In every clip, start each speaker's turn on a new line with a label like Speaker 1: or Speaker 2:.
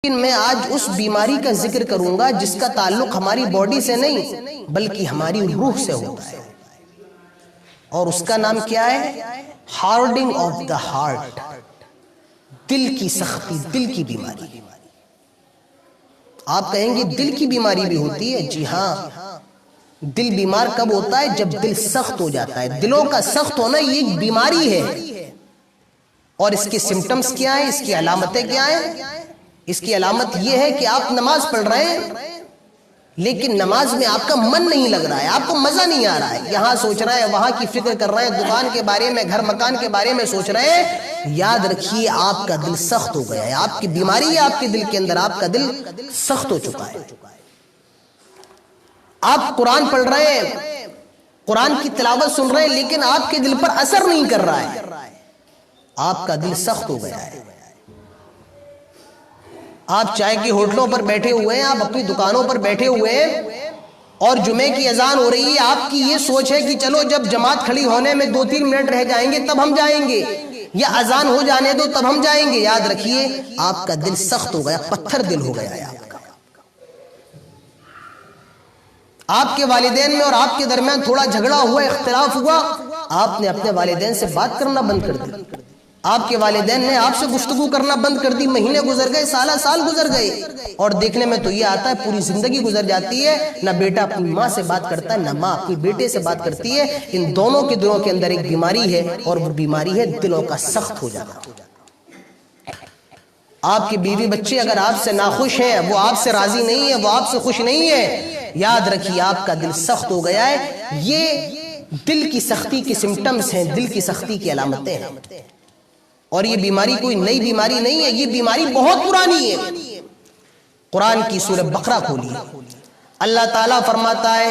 Speaker 1: لیکن میں آج اس بیماری کا ذکر کروں گا جس کا تعلق ہماری باڈی سے نہیں بلکہ ہماری روح سے ہوتا ہے، اور اس کا نام کیا ہے؟ ہارڈنگ آف دا ہارٹ، دل کی سختی، دل کی بیماری۔ آپ کہیں گے دل کی بیماری بھی ہوتی ہے؟ جی ہاں، دل بیمار کب ہوتا ہے؟ جب دل سخت ہو جاتا ہے۔ دلوں کا سخت ہونا یہ ایک بیماری ہے، اور اس کے سمپٹمز کیا ہیں، اس کی علامتیں کیا ہیں؟ اس کی علامت یہ ہے کہ آپ نماز پڑھ رہے ہیں لیکن نماز میں آپ کا من نہیں لگ رہا ہے، آپ کو مزہ نہیں آ رہا ہے، یہاں سوچ رہے ہیں، وہاں کی فکر کر رہے ہیں، دکان کے بارے میں، گھر مکان کے بارے میں سوچ رہے ہیں۔ یاد رکھیے آپ کا دل سخت ہو گیا ہے، آپ کی بیماری ہے، آپ کے دل کے اندر آپ کا دل سخت ہو چکا ہے۔ آپ قرآن پڑھ رہے ہیں، قرآن کی تلاوت سن رہے ہیں، لیکن آپ کے دل پر اثر نہیں کر رہا ہے، آپ کا دل سخت ہو گیا ہے۔ آپ چائے کی ہوٹلوں پر بیٹھے ہوئے ہیں، آپ اپنی دکانوں پر بیٹھے ہوئے ہیں، اور جمعے کی اذان ہو رہی ہے، آپ کی یہ سوچ ہے کہ چلو جب جماعت کھڑی ہونے میں 2-3 منٹ رہ جائیں گے تب ہم جائیں گے، یا اذان ہو جانے دو تب ہم جائیں گے۔ یاد رکھیے آپ کا دل سخت ہو گیا، پتھر دل ہو گیا ہے آپ کا۔ آپ کے والدین میں اور آپ کے درمیان تھوڑا جھگڑا ہوا، اختلاف ہوا، آپ نے اپنے والدین سے بات کرنا بند کر دی، آپ کے والدین نے آپ سے گفتگو کرنا بند کر دی، مہینے گزر گئے، سال گزر گئے، اور دیکھنے میں تو یہ آتا ہے پوری زندگی گزر جاتی ہے، نہ بیٹا اپنی ماں سے بات کرتا ہے، نہ ماں اپنی بیٹے سے بات کرتی ہے۔ ان دونوں کے دلوں کے اندر ایک بیماری ہے، اور وہ بیماری ہے دلوں کا سخت ہو جانا۔ آپ کی بیوی بچے اگر آپ سے ناخوش ہیں، وہ آپ سے راضی نہیں ہے، وہ آپ سے خوش نہیں ہے، یاد رکھیے آپ کا دل سخت ہو گیا ہے۔ یہ دل کی سختی کے سمپٹمز ہیں، دل کی سختی کی علامتیں ہیں، اور یہ بیماری کوئی نئی بیماری نہیں ہے، یہ بیماری بہت پرانی ہے۔ قرآن کی سورہ بقرہ کھولیے، اللہ تعالیٰ فرماتا ہے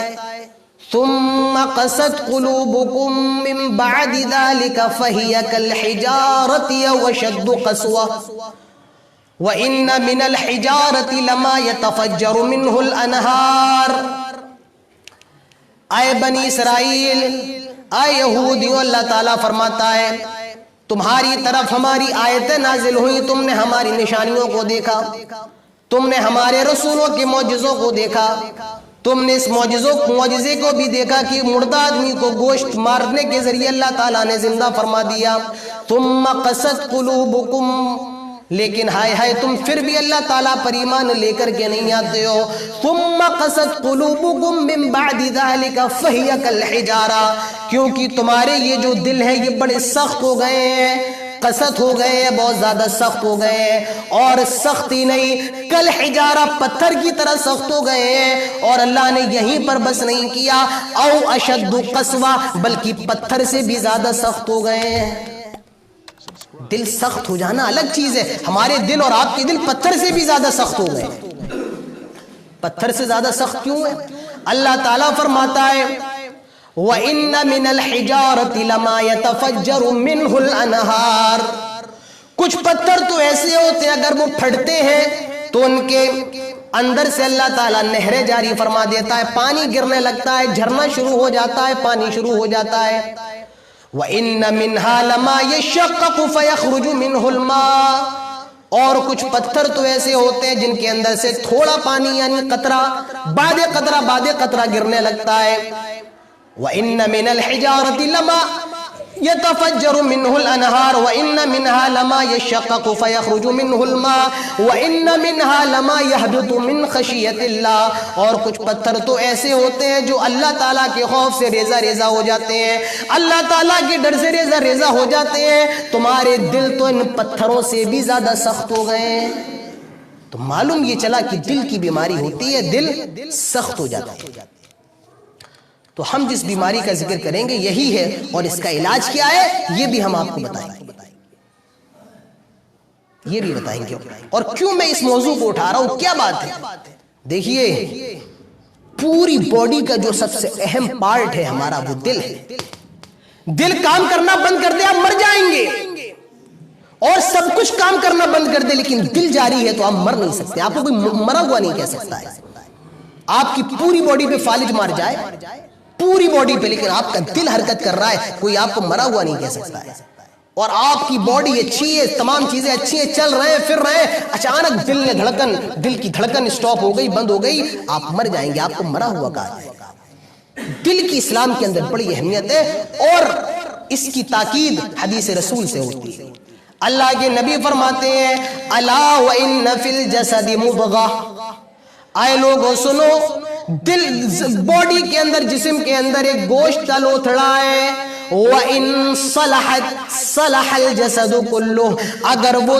Speaker 1: ثم قست قلوبكم من بعد ذلك فهي كالحجارة أو أشد قسوة وإن من الحجارة لما يتفجر منه الأنهار۔ اے بنی اسرائیل، اے یہودیوں، اللہ تعالیٰ فرماتا ہے تمہاری طرف ہماری آیتیں نازل ہوئی، تم نے ہماری نشانیوں کو دیکھا، تم نے ہمارے رسولوں کے معجزوں کو دیکھا، تم نے اس معجزے کو بھی دیکھا کہ مردہ آدمی کو گوشت مارنے کے ذریعے اللہ تعالیٰ نے زندہ فرما دیا۔ ثم قست قلوبکم، لیکن ہائے ہائے تم پھر بھی اللہ تعالیٰ پر ایمان لے کر کے نہیں آتے ہو۔ ثم قست قلوبکم من بعد ذلك فہی کالحجارہ، کیونکہ تمہارے یہ جو دل ہے یہ بڑے سخت ہو گئے ہیں، قسط ہو گئے ہیں، بہت زیادہ سخت ہو گئے ہیں، اور سختی نہیں، کالحجارہ پتھر کی طرح سخت ہو گئے ہیں۔ اور اللہ نے یہیں پر بس نہیں کیا، او اشد قسوہ، بلکہ پتھر سے بھی زیادہ سخت ہو گئے ہیں۔ دل سخت ہو جانا الگ چیز ہے، ہمارے دل اور آپ کے دل پتھر سے بھی زیادہ سخت ہو گئے۔ پتھر سے زیادہ سخت کیوں ہے؟ اللہ تعالیٰ فرماتا ہے وَإِنَّ مِنَ الْحِجَارَةِ لَمَا يَتَفَجَّرُ مِنْهُ الْأَنْهَارُ، کچھ پتھر تو ایسے ہوتے ہیں اگر وہ پھٹتے ہیں تو ان کے اندر سے اللہ تعالیٰ نہریں جاری فرما دیتا ہے، پانی گرنے لگتا ہے، جھرنا شروع ہو جاتا ہے، پانی شروع ہو جاتا ہے۔ وَإِنَّ مِنْهَا لَمَا يَشَّقَّقُ فَيَخْرُجُ مِنْهُ الْمَاءُ، اور کچھ پتھر تو ایسے ہوتے ہیں جن کے اندر سے تھوڑا پانی یعنی قطرہ بعد قطرہ گرنے لگتا ہے۔ وَإِنَّ مِنَ الْحِجَارَةِ لَمَا يَتَفَجَّرُ مِنْهُ الْأَنْهَارُ وَإِنَّ مِنْهَا لَمَا يَشَّقَّقُ فَيَخْرُجُ مِنْهُ الْمَاءُ وَإِنَّ مِنْهَا لَمَا يَهْبِطُ مِنْ خَشْيَةِ اللَّهِ، اور کچھ پتھر تو ایسے ہوتے ہیں جو اللہ تعالیٰ کے خوف سے ریزہ ہو جاتے ہیں، اللہ تعالیٰ کے ڈر سے ریزہ ہو جاتے ہیں۔ تمہارے دل تو ان پتھروں سے بھی زیادہ سخت ہو گئے ہیں۔ تو معلوم یہ چلا کہ دل کی بیماری ہوتی ہے، دل سخت ہو جاتا ہے۔ تو ہم جس بیماری کا ذکر کریں گے یہی ہے، اور اس کا علاج کیا ہے یہ بھی ہم آپ کو بتائیں گے، یہ بھی بتائیں گے، اور کیوں میں اس موضوع کو اٹھا رہا ہوں، کیا بات ہے۔ دیکھیے پوری باڈی کا جو سب سے اہم پارٹ ہے ہمارا وہ دل ہے۔ دل کام کرنا بند کر دے آپ مر جائیں گے، اور سب کچھ کام کرنا بند کر دے لیکن دل جاری ہے تو آپ مر نہیں سکتے، آپ کو کوئی مرا ہوا نہیں کہہ سکتا ہے۔ آپ کی پوری باڈی پہ فالج مار جائے، پوری باڈی پہ، لیکن آپ کا دل حرکت کر رہا ہے، کوئی آپ کو مرا ہوا نہیں کہہ سکتا ہے۔ اور آپ کی باڈی اچھی ہے, تمام چیزیں اچھی ہیں, چل رہے ہیں, پھر رہے ہیں, اچانک دل کی دھڑکن سٹاپ ہو گئی, بند ہو گئی, آپ مر جائیں گے. آپ کو مرا ہوا کہا جائے گا. دل کی اسلام کے اندر بڑی اہمیت ہے اور اس کی تاکید حدیث رسول سے ہوتی ہے. اللہ کے نبی فرماتے ہیں الا وان فی الجسد مضغہ, آئے لوگوں سنو, دل باڈی کے اندر, جسم کے اندر ایک گوشت کا لوتھڑا ہے. وَإِن صَلَحَتْ صَلَحَ الْجَسَدُ كُلُّهُ, اگر وہ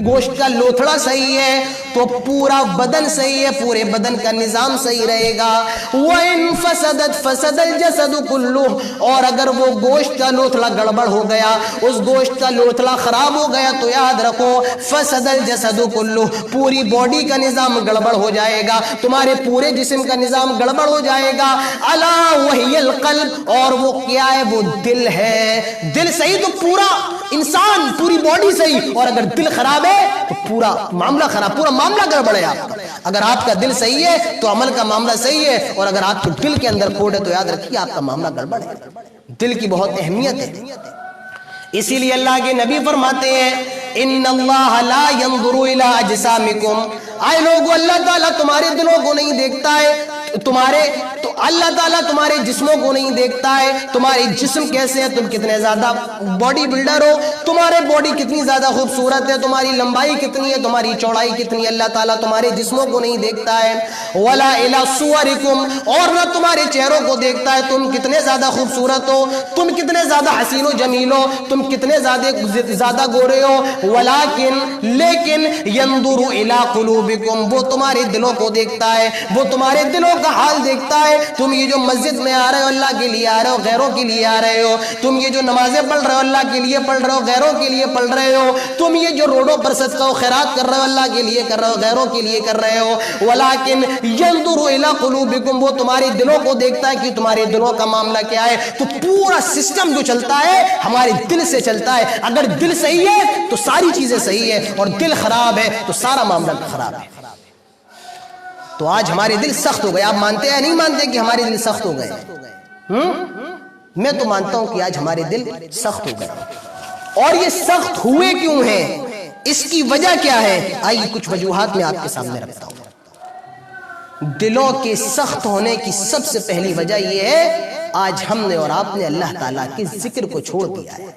Speaker 1: گوشت کا لوتھڑا صحیح ہے تو پورا بدن صحیح ہے, پورے بدن کا نظام صحیح رہے گا. وَإِن فَسَدَتْ فَسَدَ الْجَسَدُ كُلُّهُ, اور اگر وہ گوشت کا لوتھڑا گڑبڑ ہو گیا, اس گوشت کا لوتھڑا خراب ہو گیا, تو یاد رکھو فَسَدَ الْجَسَدُ كُلُّهُ, پوری باڈی کا نظام گڑبڑ ہو جائے گا, تمہارے پورے جسم کا نظام گڑبڑ ہو جائے گا. الا وَهِيَ الْقَلْبُ, اور وہ کیا ہے, وہ دل ہے. دل صحیح تو پورا انسان, پوری باڈی صحیح, اور اگر دل خراب ہے تو پورا معاملہ خراب, پورا معاملہ گڑبڑ ہے آپ کا. اگر آپ کا دل صحیح ہے تو عمل کا معاملہ صحیح ہے, اور اگر آپ کے دل کے اندر کوڑ ہے تو یاد رکھیے آپ کا معاملہ گڑبڑ ہے. دل کی بہت اہمیت ہے. اسی لیے اللہ کے نبی فرماتے ہیں ان اللہ لا ينظر الى اجسامکم, آئے لوگوں, اللہ تعالیٰ تمہارے دلوں کو نہیں دیکھتا ہے, تو اللہ تعالیٰ تمہارے جسموں کو نہیں دیکھتا ہے. تمہارے جسم کیسے ہیں, تم کتنے زیادہ باڈی بلڈر ہو, تمہارے باڈی کتنی زیادہ خوبصورت ہے, تمہاری لمبائی کتنی ہے, تمہاری چوڑائی کتنی ہے, اللہ تعالیٰ تمہارے جسموں کو نہیں دیکھتا ہے. ولا الی صورکم, اور نہ تمہارے چہروں کو دیکھتا ہے, تم کتنے زیادہ خوبصورت ہو, تم کتنے زیادہ حسین و جمیل ہو, تم کتنے زیادہ گورے ہو. لیکن ينظر الى قلوبکم, وہ تمہارے دلوں کو دیکھتا ہے, وہ تمہارے دلوں کا حال دیکھتا ہے. تم یہ جو مسجد میں آ رہے ہو اللہ کے لیے آ رہے ہو, غیروں کے لیے آ رہے ہو, تم یہ جو نمازیں پڑھ رہے ہو اللہ کے لیے پڑھ رہے ہو, غیروں کے لیے پڑھ رہے ہو, تم یہ جو روڈوں پر صدقہ و خیرات کر رہے ہو اللہ کے لیے کر رہے ہو, غیروں کے لیے کر رہے ہو. ولکن ينظر الى قلوبکم, وہ تمہارے دلوں کو دیکھتا ہے کہ تمہارے دلوں کا معاملہ کیا ہے. تو پورا سسٹم جو چلتا ہے ہمارے دل سے چلتا ہے. اگر دل صحیح ہے تو ساری چیزیں صحیح ہے, اور دل خراب ہے تو سارا معاملہ خراب ہے. تو آج ہمارے دل سخت ہو گئے. آپ مانتے ہیں نہیں مانتے کہ ہمارے دل سخت ہو گئے؟ میں تو مانتا ہوں کہ آج ہمارے دل سخت ہو گئے. اور یہ سخت ہوئے کیوں ہیں, اس کی وجہ کیا ہے, آئیے کچھ وجوہات میں آپ کے سامنے رکھتا ہوں. دلوں کے سخت ہونے کی سب سے پہلی وجہ یہ ہے آج ہم نے اور آپ نے اللہ تعالیٰ کے ذکر کو چھوڑ دیا ہے.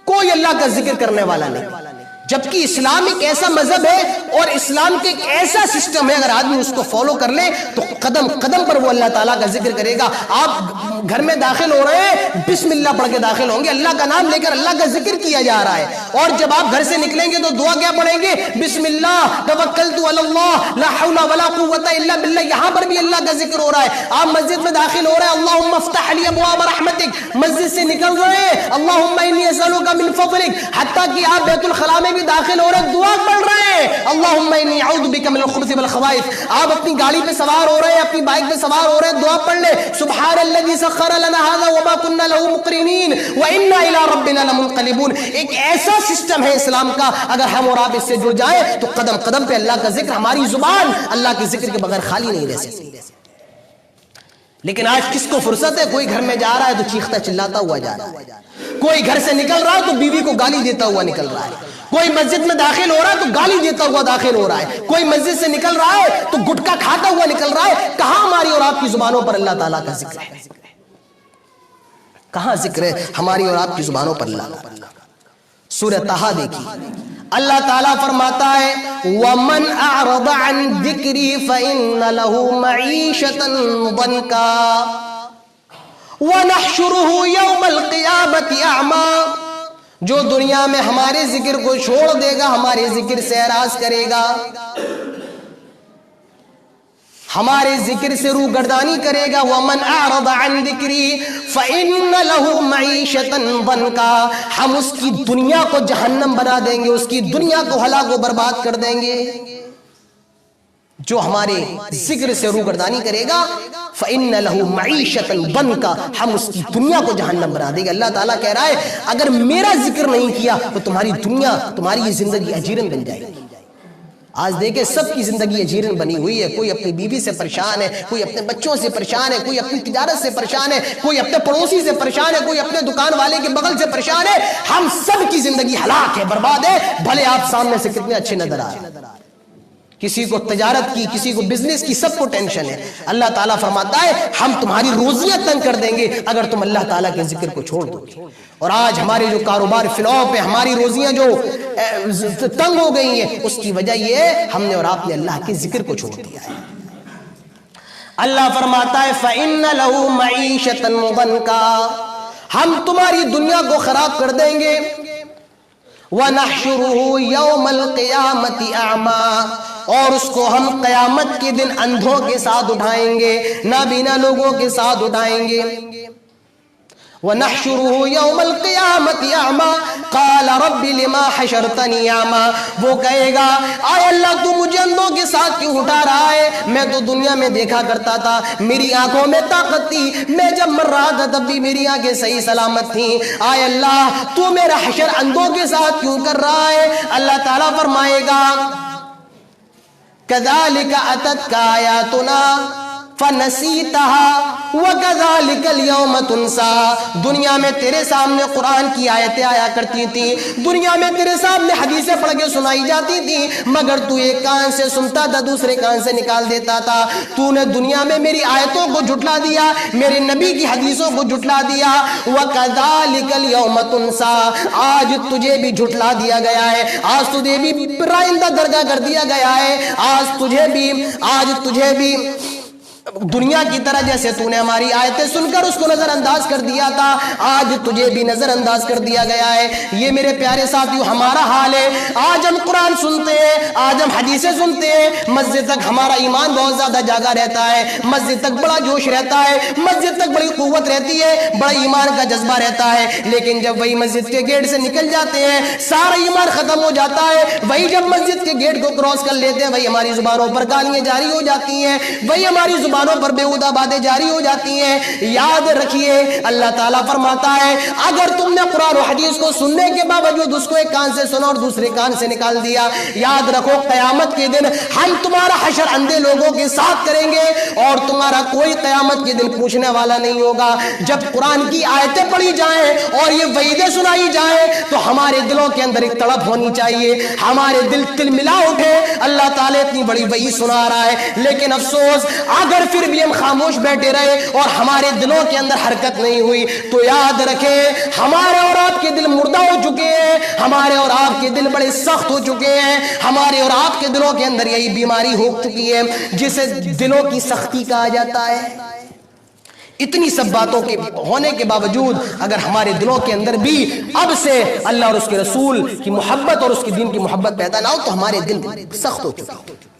Speaker 1: کوئی اللہ کا ذکر کرنے والا نہیں, جبکہ اسلام ایک ایسا مذہب ہے اور اسلام کے ایک ایسا سسٹم ہے, اگر آدمی اس کو فالو کر لے تو قدم قدم پر وہ اللہ تعالیٰ کا ذکر کرے گا. آپ گھر میں داخل ہو رہے ہیں, بسم اللہ پڑھ کے داخل ہوں گے, اللہ کا نام لے کر اللہ کا ذکر کیا جا رہا ہے. اور جب آپ گھر سے نکلیں گے تو دعا کیا پڑھیں گے, بسم اللہ توکلت علی اللہ لا حول ولا قوت الا باللہ. یہاں پر بھی اللہ کا ذکر ہو رہا ہے. آپ مسجد میں داخل ہو رہے ہیں, اللہم افتح لی ابواب رحمتک, مسجد سے نکل رہے ہیں, اللہم انی اسألک من فضلک, حتیٰ کہ آپ بیت الخلاء میں بھی داخل ہو رہے ہیں, دعا پڑھ رہے ہیں, اللہم انی اعوذ بک من الخبث والخبائث. آپ اپنی گاڑی پہ سوار ہو رہے ہیں, اپنی بائک پہ سوار ہو رہے ہیں, دعا پڑھ لیں, سبحان الذی سخر لنا هذا وما كنا له مقرنین وانا الى ربنا لمنقلبون. ایک ایسا سسٹم ہے اسلام کا, اگر ہم اور آپ اس سے جڑ جائیں تو قدم قدم پہ اللہ کا ذکر, ہماری زبان اللہ کے ذکر کے بغیر خالی نہیں رہ سکتی. لیکن آج کس کو فرصت ہے, کوئی گھر میں جا رہا ہے تو چیختا چلاتا ہوا جا رہا ہے, کوئی گھر سے نکل رہا ہے تو بیوی کو گالی دیتا ہوا نکل رہا ہے, کوئی مسجد میں داخل ہو رہا ہے تو گالی دیتا ہوا داخل ہو رہا ہے, کوئی مسجد سے نکل رہا ہے تو گٹکا کھاتا ہوا نکل رہا ہے. کہاں ہماری اور آپ کی زبانوں پر اللہ تعالیٰ کا ذکر ہے, کہاں ذکر ہے ہماری اور آپ کی زبانوں پر اللہ تعالیٰ. سورہ طٰہٰ دیکھیے, اللہ تعالیٰ فرماتا ہے وَمَنْ أَعْرَضَ عَنْ ذِكْرِي فَإِنَّ لَهُ مَعِيشَةً ضَنْكًا وَنَحْشُرُهُ يَوْمَ الْقِيَامَةِ أَعْمَىٰ. جو دنیا میں ہمارے ذکر کو چھوڑ دے گا, ہمارے ذکر سے اعراض کرے گا, ہمارے ذکر سے روگردانی کرے گا, وَمَنْ أَعْرَضَ عَنْ ذِكْرِي فَإِنَّ لَهُ مَعِيشَةً ضَنْكًا. ہم اس کی دنیا کو جہنم بنا دیں گے, اس کی دنیا کو ہلاک و برباد کر دیں گے. جو ہمارے ذکر سے روگردانی کرے گا فَإِنَّ لَهُ مَعِيشَةً ضَنْكًا, ہم اس کی دنیا کو جہنم بنا دیں گے. اللہ تعالیٰ کہہ رہا ہے اگر میرا ذکر نہیں کیا تو تمہاری دنیا, تمہاری یہ زندگی اجیرن بن جائے گی. آج دیکھیں سب کی زندگی اجیرن بنی ہوئی ہے، کوئی اپنی بیوی سے پریشان ہے، کوئی اپنے بچوں سے پریشان ہے، کوئی اپنی تجارت سے پریشان ہے، کوئی اپنے پڑوسی سے پریشان ہے، کوئی اپنے دکان والے کے بغل سے پریشان ہے۔ ہم سب کی زندگی ہلاک ہے، برباد ہے، بھلے آپ سامنے سے کتنے اچھے نظر آ رہے ہیں۔ کسی کو تجارت کی، کسی کو بزنس کی، سب کو ٹینشن ہے۔ اللہ تعالیٰ فرماتا ہے ہم تمہاری روزیاں تنگ کر دیں گے اگر تم اللہ تعالیٰ کے ذکر کو چھوڑ دو گے۔ اور آج ہمارے جو کاروبار فلاپ پہ ہماری روزیاں جو تنگ ہو گئی ہیں، اس کی وجہ یہ ہے ہم نے اور آپ نے اللہ کے ذکر کو چھوڑ دیا ہے۔ اللہ فرماتا ہے فَإِنَّ لَهُ مَعِيشَةً ضَنْكًا، ہم تمہاری دنیا کو خراب کر دیں گے۔ وَنَحْشُرُهُ يَوْمَ الْقِيَامَةِ أَعْمَى، اور اس کو ہم قیامت کے دن اندھوں کے ساتھ اٹھائیں گے، نابینا لوگوں کے ساتھ اٹھائیں گے۔ وَنَحْشُرُهُ يَوْمَ الْقِيَامَةِ أَعْمَى قَالَ رَبِّ لِمَا حَشَرْتَنِي أَعْمَى، وہ کہے گا آئے اللہ تو مجھے اندھوں کے ساتھ کیوں اٹھا رہا ہے؟ میں تو دنیا میں دیکھا کرتا تھا، میری آنکھوں میں طاقت تھی، میں جب مر رہا تھا تب بھی میری آنکھیں صحیح سلامت تھیں، آئے اللہ تو میرا حشر اندھوں کے ساتھ کیوں کر رہا ہے؟ اللہ تعالیٰ فرمائے گا كَذَلِكَ أَتَتْكَ آيَاتُنَا فَنَسِيتَهَا وَكَذَلِكَ الْيَوْمَ تُنْسَى، دنیا میں تیرے سامنے قرآن کی آیتیں آیا کرتی تھی، دنیا میں تیرے سامنے حدیثیں پڑھ کے سنائی جاتی تھی، مگر تو ایک کان سے سنتا تھا دوسرے کان سے نکال دیتا تھا۔ تو نے دنیا میں میری آیتوں کو جھٹلا دیا، میرے نبی کی حدیثوں کو جھٹلا دیا۔ وَكَذَلِكَ الْيَوْمَ تُنْسَى، آج تجھے بھی جھٹلا دیا گیا ہے، آج تجھے بھی رائندہ درگاہ کر دیا گیا ہے، آج تجھے بھی دنیا کی طرح جیسے تو نے ہماری آیتیں سن کر اس کو نظر انداز کر دیا تھا، آج تجھے بھی نظر انداز کر دیا گیا ہے۔ یہ میرے پیارے ساتھیو ہمارا حال ہے، آج ہم قرآن سنتے ہیں، آج ہم حدیثیں سنتے ہیں، مسجد تک ہمارا ایمان بہت زیادہ جاگا رہتا ہے، مسجد تک بڑا جوش رہتا ہے، مسجد تک بڑی قوت رہتی ہے، بڑا ایمان کا جذبہ رہتا ہے، لیکن جب وہی مسجد کے گیٹ سے نکل جاتے ہیں سارا ایمان ختم ہو جاتا ہے۔ وہی جب مسجد کے گیٹ کو کراس کر لیتے ہیں وہی ہماری زبانوں پر گالیاں جاری ہو جاتی ہیں، وہی ہماری زبانوں پر بےہودہ باتیں جاری ہو جاتی ہیں۔ یاد رکھیے اللہ تعالیٰ فرماتا ہے اگر تم نے قرآن و حدیث کو سننے کے باوجود اس کو ایک کان سے سنا اور دوسرے کان سے نکال دیا، یاد رکھو قیامت کے دن ہم تمہارا حشر اندھے لوگوں کے ساتھ کریں گے اور تمہارا کوئی قیامت کے دن پوچھنے والا نہیں ہوگا۔ جب قرآن کی آیتیں پڑھی جائیں اور یہ وعیدیں سنائی جائیں تو ہمارے دلوں کے اندر ایک تڑپ ہونی چاہیے، ہمارے دل تلملا اٹھے، اللہ تعالیٰ اتنی بڑی وعید سنا رہا ہے، لیکن افسوس اگر پھر بھی ہم خاموش بیٹھے رہے اور ہمارے دلوں کے اندر حرکت نہیں ہوئی تو یاد رکھیں ہمارے اور آپ کے دل مردہ ہو چکے ہیں، ہمارے اور آپ کے دل بڑے سخت ہو چکے ہیں، ہمارے اور آپ کے دلوں کے اندر یہی بیماری ہو چکی ہے جسے دلوں کی سختی کہا جاتا ہے۔ اتنی سب باتوں کے ہونے کے باوجود اگر ہمارے دلوں کے اندر بھی اب سے اللہ اور اس کے رسول کی محبت اور اس کے دین کی محبت پیدا نہ ہو تو ہمارے دل سخت ہو چکے ہیں۔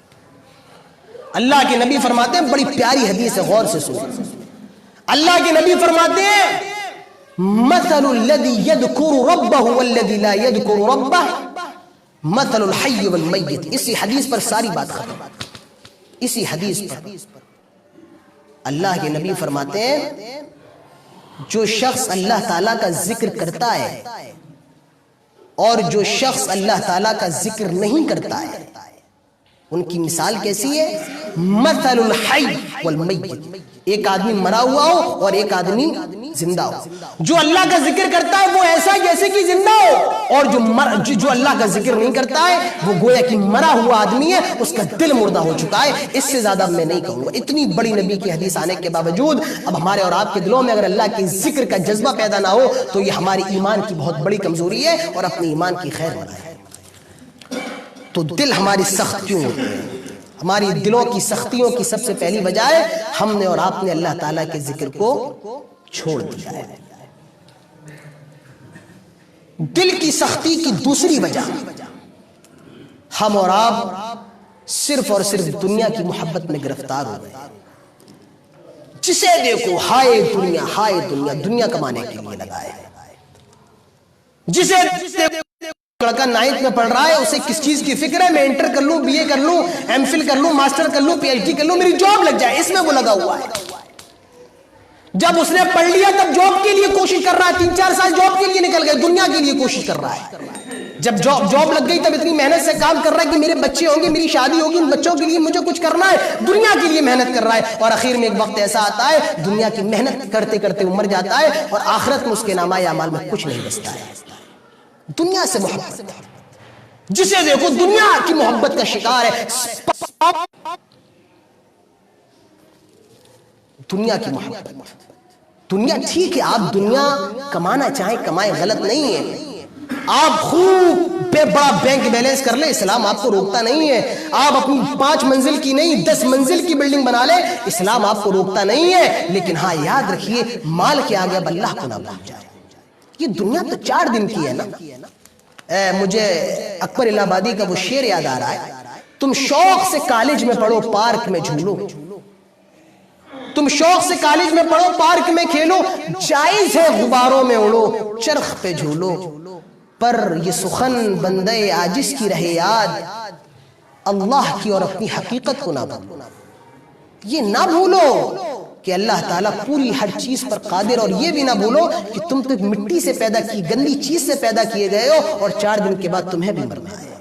Speaker 1: اللہ کے نبی فرماتے ہیں، بڑی پیاری حدیث ہے، غور سے سنیں۔ اللہ کے نبی فرماتے ہیں مثل الذي يذكر ربه والذي لا يذكر ربه مثل الحي والمیت۔ اسی حدیث پر ساری بات ختم، اسی حدیث پر اللہ کے نبی فرماتے ہیں جو شخص اللہ تعالیٰ کا ذکر کرتا ہے اور جو شخص اللہ تعالیٰ کا ذکر نہیں کرتا ہے ان کی مثال کیسی ہے؟ مثل الحی والمیت، ایک آدمی مرا ہوا ہو اور ایک آدمی زندہ ہو۔ جو اللہ کا ذکر کرتا ہے وہ ایسا جیسے کہ زندہ ہو، اور جو اللہ کا ذکر نہیں کرتا ہے وہ گویا کہ مرا ہوا آدمی ہے، اس کا دل مردہ ہو چکا ہے۔ اس سے زیادہ میں نہیں کہوں گا۔ اتنی بڑی نبی کی حدیث آنے کے باوجود اب ہمارے اور آپ کے دلوں میں اگر اللہ کے ذکر کا جذبہ پیدا نہ ہو تو یہ ہماری ایمان کی بہت بڑی کمزوری ہے اور اپنے ایمان کی خیر بنائے۔ تو دل ہماری سخت کیوں ہوتی ہے؟ ہماری دلوں کی سختیوں کی سب سے پہلی وجہ ہے ہم نے اور آپ نے اللہ تعالیٰ کے ذکر کو چھوڑ دیا ہے۔ دل کی سختی کی دوسری وجہ ہم اور آپ صرف اور صرف دنیا کی محبت میں گرفتار ہو گئے۔ جسے دیکھو ہائے دنیا ہائے دنیا، دنیا کمانے کے لیے لگا ہے۔ جسے لڑکا 9th میں پڑھ رہا ہے، اسے کس چیز کی فکر ہے؟ میں انٹر کر لوں، بی اے کر لوں، ایم فل کر لوں، ماسٹر کر لوں، پی ایچ ڈی کر لوں، میری جاب لگ جائے، اس میں وہ لگا ہوا ہے۔ جب اس نے پڑھ لیا تب جاب کے لیے کوشش کر رہا ہے, 3-4 سال جاب کے لیے نکل گئے, دنیا کے لیے کوشش کر رہا ہے. جب جاب لگ گئی تب اتنی محنت سے کام کر رہا ہے کہ میرے بچے ہوں گے, میری شادی ہوگی, ان بچوں کے لیے مجھے کچھ کرنا ہے, دنیا کے لیے محنت کر رہا ہے. اور آخر میں ایک وقت ایسا آتا ہے دنیا کی محنت کرتے کرتے وہ مر جاتا ہے اور آخرت میں اس کے نامہ اعمال میں کچھ نہیں بچتا ہے. دنیا سے محبت, جسے دیکھو دنیا کی محبت کا شکار ہے. دنیا کی محبت, دنیا ٹھیک ہے, آپ دنیا کمانا چاہیں کمائیں, غلط نہیں ہے. آپ خوب بڑا بینک بیلنس کر لیں, اسلام آپ کو روکتا نہیں ہے. آپ اپنی 5 منزل کی نہیں 10 منزل کی بلڈنگ بنا لیں, اسلام آپ کو روکتا نہیں ہے. لیکن ہاں یاد رکھیے مال کے آگے اب اللہ کو نہ بھول جائے. یہ دنیا تو 4 دن کی ہے نا. مجھے اکبر الہ آبادی کا وہ شعر یاد آ رہا ہے, تم شوق سے کالج میں پڑھو پارک میں جھولو, تم شوق سے کالج میں پڑھو پارک میں کھیلو, جائز ہے غباروں میں اڑو چرخ پہ جھولو, پر یہ سخن بندے عاجز کی رہے یاد, اللہ کی اور اپنی حقیقت کو نہ بھولو. یہ نہ بھولو کہ اللہ تعالیٰ پوری ہر چیز پر قادر, اور یہ بھی نہ بھولو کہ تم تو مٹی سے پیدا کی گندی چیز سے پیدا کیے گئے ہو اور 4 دن کے بعد تمہیں بھی مرنا ہے.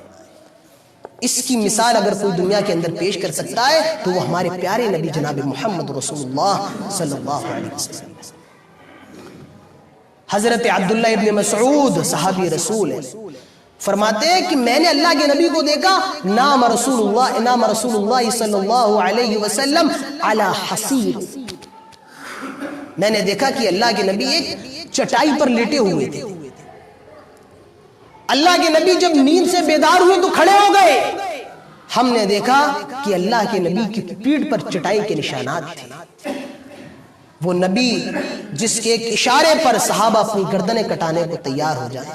Speaker 1: اس کی مثال اگر کوئی دنیا کے اندر پیش کر سکتا ہے تو وہ ہمارے پیارے نبی جناب محمد رسول اللہ صلی اللہ علیہ وسلم. حضرت عبداللہ ابن مسعود صحابی رسول ہے, فرماتے ہیں کہ میں نے اللہ کے نبی کو دیکھا, نام رسول اللہ صلی اللہ علیہ وسلم علی حصیر, میں نے دیکھا کہ اللہ کے نبی ایک چٹائی پر لیٹے ہوئے تھے. اللہ کے نبی جب نیند سے بیدار ہوئے تو کھڑے ہو گئے. ہم نے دیکھا کہ اللہ کے نبی کی پیٹھ پر چٹائی کے نشانات تھے. وہ نبی جس کے ایک اشارے پر صحابہ اپنی گردنیں کٹانے کو تیار ہو جائیں,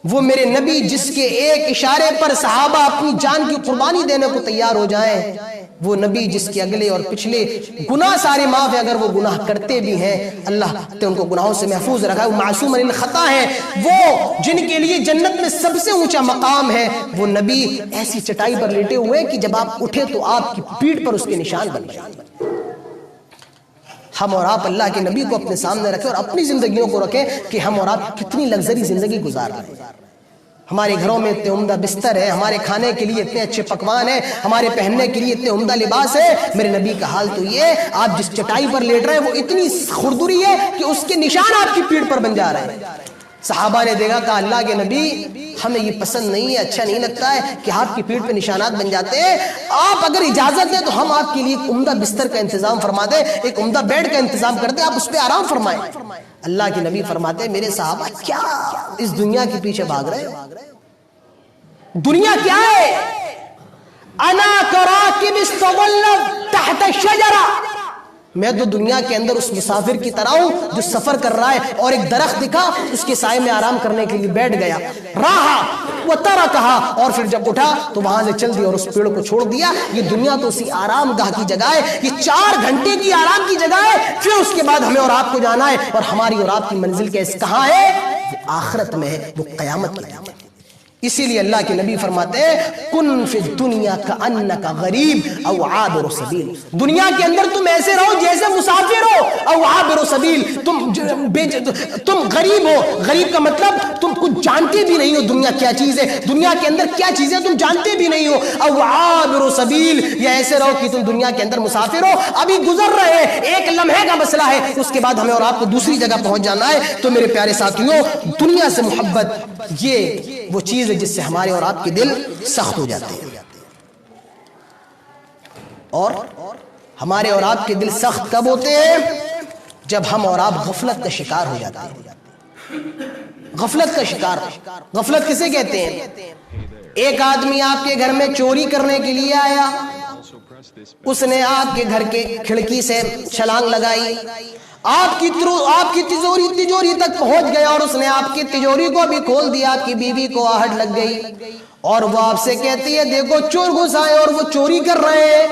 Speaker 1: وہ میرے نبی جس کے ایک اشارے پر صحابہ اپنی جان کی قربانی دینے کو تیار ہو جائیں, وہ نبی جس کے اگلے اور پچھلے گناہ سارے معاف ہیں, اگر وہ گناہ کرتے بھی ہیں اللہ نے ان کو گناہوں سے محفوظ رکھا ہے, وہ معصوم عن الخطا ہیں, وہ جن کے لیے جنت میں سب سے اونچا مقام ہے. وہ نبی ایسی چٹائی پر لیٹے ہوئے کہ جب آپ اٹھے تو آپ کی پیٹھ پر اس کے نشان بن گئے. ہم اور آپ اللہ کے نبی کو اپنے سامنے رکھیں اور اپنی زندگیوں کو رکھیں کہ ہم اور آپ کتنی لگزری زندگی گزار رہے ہیں. ہمارے گھروں میں اتنے عمدہ بستر ہے, ہمارے کھانے کے لیے اتنے اچھے پکوان ہیں, ہمارے پہننے کے لیے اتنے عمدہ لباس ہے. میرے نبی کا حال تو یہ, آپ جس چٹائی پر لیٹ رہے ہیں وہ اتنی خردری ہے کہ اس کے نشان آپ کی پیٹھ پر بن جا رہے ہیں. صحابہ نے دیکھا کہ اللہ کے نبی ہمیں یہ پسند نہیں ہے, اچھا نہیں لگتا ہے کہ آپ کی پیٹھ پہ نشانات بن جاتے ہیں. آپ اگر اجازت دیں تو ہم آپ کے لیے ایک عمدہ بستر کا انتظام فرما دیں, ایک عمدہ بیڈ کا انتظام کر دیں, آپ اس پہ آرام فرمائیں. اللہ کے نبی فرماتے ہیں میرے صحابہ کیا اس دنیا کے پیچھے بھاگ رہے ہیں؟ دنیا کیا ہے؟ انا کراکب استظل تحت الشجرہ, میں تو دنیا کے اندر اس مسافر کی طرح ہوں جو سفر کر رہا ہے اور ایک درخت دکھا اس کے سائے میں آرام کرنے کے لیے بیٹھ گیا. راہا وترکہا, اور پھر جب اٹھا تو وہاں سے چل دیا اور اس پیڑ کو چھوڑ دیا. یہ دنیا تو اسی آرام گاہ کی جگہ ہے, یہ 4 گھنٹے کی آرام کی جگہ ہے. پھر اس کے بعد ہمیں اور آپ کو جانا ہے, اور ہماری اور آپ کی منزل کہاں ہے؟ وہ آخرت میں ہے, وہ قیامت میں ہے. اسی لیے اللہ کے نبی فرماتے ہیں کن فی الدنیا کأنک غریب او عابر سبیل, دنیا کے اندر تم ایسے رہو جیسے مسافر ہو, او عابر سبیل, تم غریب ہو. غریب کا مطلب تم کچھ جانتے بھی نہیں ہو دنیا کیا چیز ہے, دنیا کے اندر کیا چیز ہے تم جانتے بھی نہیں ہو. او عابر سبیل, یا ایسے رہو کہ تم دنیا کے اندر مسافر ہو, ابھی گزر رہے ہیں, ایک لمحے کا مسئلہ ہے, اس کے بعد ہمیں اور آپ کو دوسری جگہ پہنچ جانا ہے. تو میرے پیارے ساتھیوں, دنیا سے محبت یہ وہ چیز جس سے ہمارے اور آپ کے دل سخت ہو جاتے ہیں. اور ہمارے اور آپ کے دل سخت کب ہوتے ہیں؟ جب ہم اور آپ غفلت کا شکار ہو جاتے ہیں. غفلت کا شکار, غفلت کسے کہتے ہیں؟ ایک آدمی آپ کے گھر میں چوری کرنے کے لیے آیا, اس نے آپ کے گھر کے کھڑکی سے چھلانگ لگائی, آپ کی تجوری تک پہنچ گیا اور اس نے آپ کی تجوری کو بھی کھول دیا. آپ کی بیوی کو آہٹ لگ گئی اور وہ آپ سے کہتی ہے دیکھو چور گھس آئے اور وہ چوری کر رہے ہیں,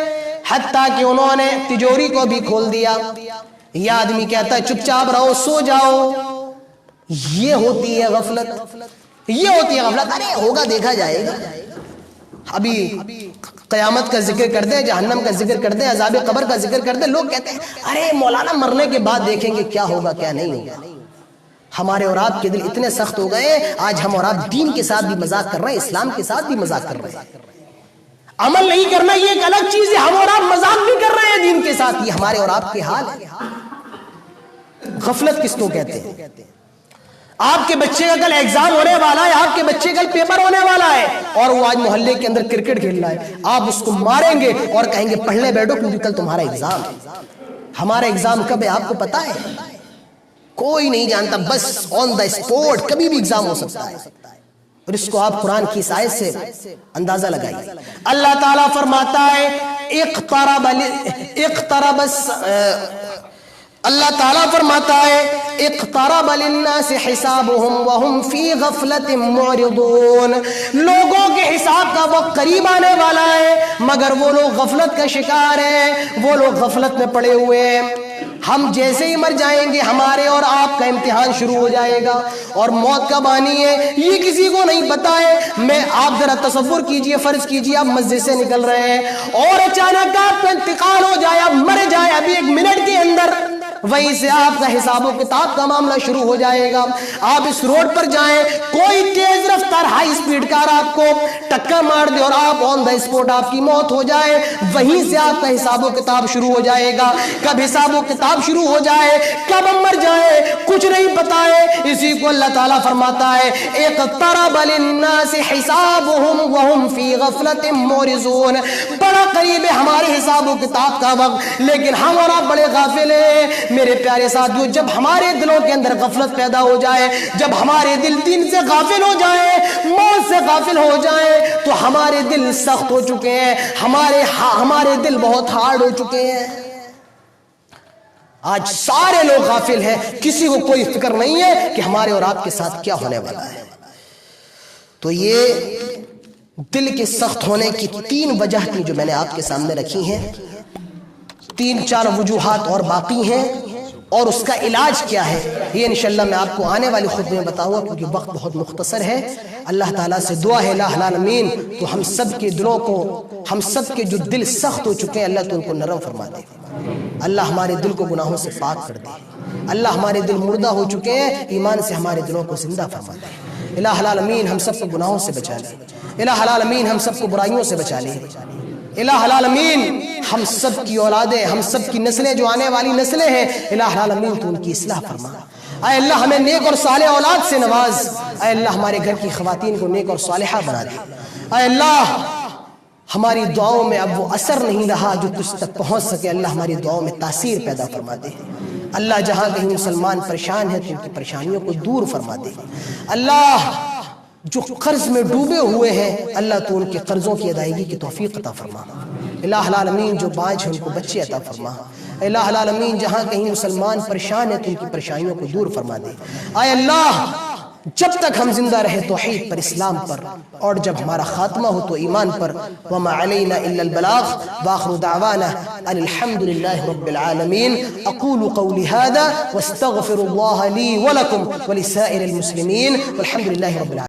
Speaker 1: حتیٰ کہ انہوں نے تجوری کو بھی کھول دیا. یہ آدمی کہتا ہے چپ چاپ رہو, سو جاؤ. یہ ہوتی ہے غفلت, یہ ہوتی ہے غفلت. ارے ہوگا دیکھا جائے گا, ابھی قیامت کا ذکر کر دیں، جہنم کا ذکر کر دیں، عذاب قبر کا ذکر کر دیں، لوگ کہتے ہیں ارے مولانا مرنے کے بعد دیکھیں گے کیا ہوگا کیا نہیں ہوگا۔ ہمارے اور آپ کے دل اتنے سخت ہو گئے، آج ہم اور آپ دین کے ساتھ بھی مذاق کر رہے ہیں، اسلام کے ساتھ بھی مذاق کر رہے ہیں۔ عمل نہیں کرنا یہ ایک الگ چیز ہے، ہم اور آپ مذاق بھی کر رہے ہیں دین کے ساتھ، یہ ہمارے اور آپ کے حال ہے۔ غفلت کس کو کہتے ہیں؟ آپ کے بچے کا کل ایگزام ہونے والا ہے، آپ کے بچے کا کل پیپر ہونے والا ہے، اور وہ آج محلے کے اندر کرکٹ کھیل رہا ہے، آپ اس کو ماریں گے اور کہیں گے پڑھنے بیٹھو کیونکہ کل تمہارا ایگزام ہے۔ ہمارا ایگزام کب ہے آپ کو پتا ہے؟ کوئی نہیں جانتا، بس آن دا اسپورٹ کبھی بھی ایگزام ہو سکتا ہے، اور اس کو آپ قرآن کی اس آیت سے اندازہ لگائیے۔ اللہ تعالیٰ فرماتا ہے اللہ تعالیٰ فرماتا ہے اقترب للناس حسابهم وهم فی غفلت معرضون، لوگوں کے حساب کا وقت قریب آنے والا ہے مگر وہ لوگ غفلت کا شکار ہیں، وہ لوگ غفلت میں پڑے ہوئے ہیں۔ ہم جیسے ہی مر جائیں گے ہمارے اور آپ کا امتحان شروع ہو جائے گا، اور موت کب آنی ہے یہ کسی کو نہیں پتا ہے۔ میں آپ ذرا تصور کیجئے، فرض کیجئے آپ مسجد سے نکل رہے ہیں اور اچانک آپ کا انتقال ہو جائے، آپ مر جائے ابھی 1 منٹ کے اندر، وہیں سے آپ کا حساب و کتاب کا معاملہ شروع ہو جائے گا۔ آپ اس روڈ پر جائیں، کوئی تیز رفتار ہائی سپیڈ کار آپ کو ٹکر مار دے اور آپ آن دا اسپوٹ آپ کی موت ہو جائے، وہیں سے آپ کا حساب و کتاب شروع ہو جائے گا۔ کب حساب و کتاب شروع ہو جائے، کب ہم مر جائے کچھ نہیں پتا ہے۔ اسی کو اللہ تعالیٰ فرماتا ہے اقترب للناس حسابهم وهم فی غفلت معرضون، بڑا قریب ہے ہمارے حساب و کتاب کا وقت، لیکن ہم اور آپ بڑے غافل ہیں۔ میرے پیارے ساتھیو، جب ہمارے دلوں کے اندر غفلت پیدا ہو جائے، جب ہمارے دل دین سے غافل ہو جائے، موت سے غافل ہو جائے، تو ہمارے دل سخت ہو چکے ہیں، ہمارے دل بہت ہارڈ ہو چکے ہیں۔ آج سارے لوگ غافل ہیں، کسی کو کوئی فکر نہیں ہے کہ ہمارے اور آپ کے ساتھ کیا ہونے والا ہے۔ تو یہ دل کے سخت ہونے کی 3 وجہ تھی جو میں نے آپ کے سامنے رکھی ہیں، 3-4 وجوہات اور باقی ہیں، اور اس کا علاج کیا ہے یہ انشاءاللہ میں آپ کو آنے والی خطبے میں بتاؤں گا، کیونکہ وقت بہت مختصر ہے۔ اللہ تعالیٰ سے دعا ہے الہ العالمین تو ہم سب کے دلوں کو، ہم سب کے جو دل سخت ہو چکے ہیں اللہ تو ان کو نرم فرما دے، اللہ ہمارے دل کو گناہوں سے پاک کر دے، اللہ ہمارے دل مردہ ہو چکے ہیں ایمان سے ہمارے دلوں کو زندہ فرما دے۔ الہ العالمین ہم سب کو گناہوں سے بچا لے، الہ العالمین ہم سب کو برائیوں سے بچا لے، الہ العالمین ہم سب کی اولادیں، ہم سب کی نسلیں جو آنے والی نسلیں ہیں، الہ العالمین تو ان کی اصلاح فرما۔ اے اللہ ہمیں نیک اور صالح اولاد سے نواز، اے اللہ ہمارے گھر کی خواتین کو نیک اور صالحہ بنا دے، اے اللہ ہماری دعاؤں میں اب وہ اثر نہیں رہا جو تجھ تک پہنچ سکے، اللہ ہماری دعاؤں میں تاثیر پیدا فرما دے۔ اللہ جہاں کہیں مسلمان پریشان ہیں تو ان کی پریشانیوں کو دور فرما دے۔ اللہ جو قرض میں ڈوبے ہوئے ہیں اللہ تو ان کے قرضوں کی ادائیگی کی توفیق عطا فرما۔ الہ العالمین جو باج ہیں ان کو بچے عطا فرما۔ الہ العالمین جہاں کہیں مسلمان پریشان ہیں تو ان کی پریشانیوں کو دور فرما دے۔ اے اللہ جب تک ہم زندہ رہے توحید پر، اسلام پر، اور جب ہمارا خاتمہ ہو تو ایمان پر۔ وما علینا الا البلاغ وآخر دعوانا ان الحمد للہ رب العالمین۔ اقول قولی هذا واستغفر اللہ لی ولکم ولسائر المسلمین والحمد للہ رب العالمین۔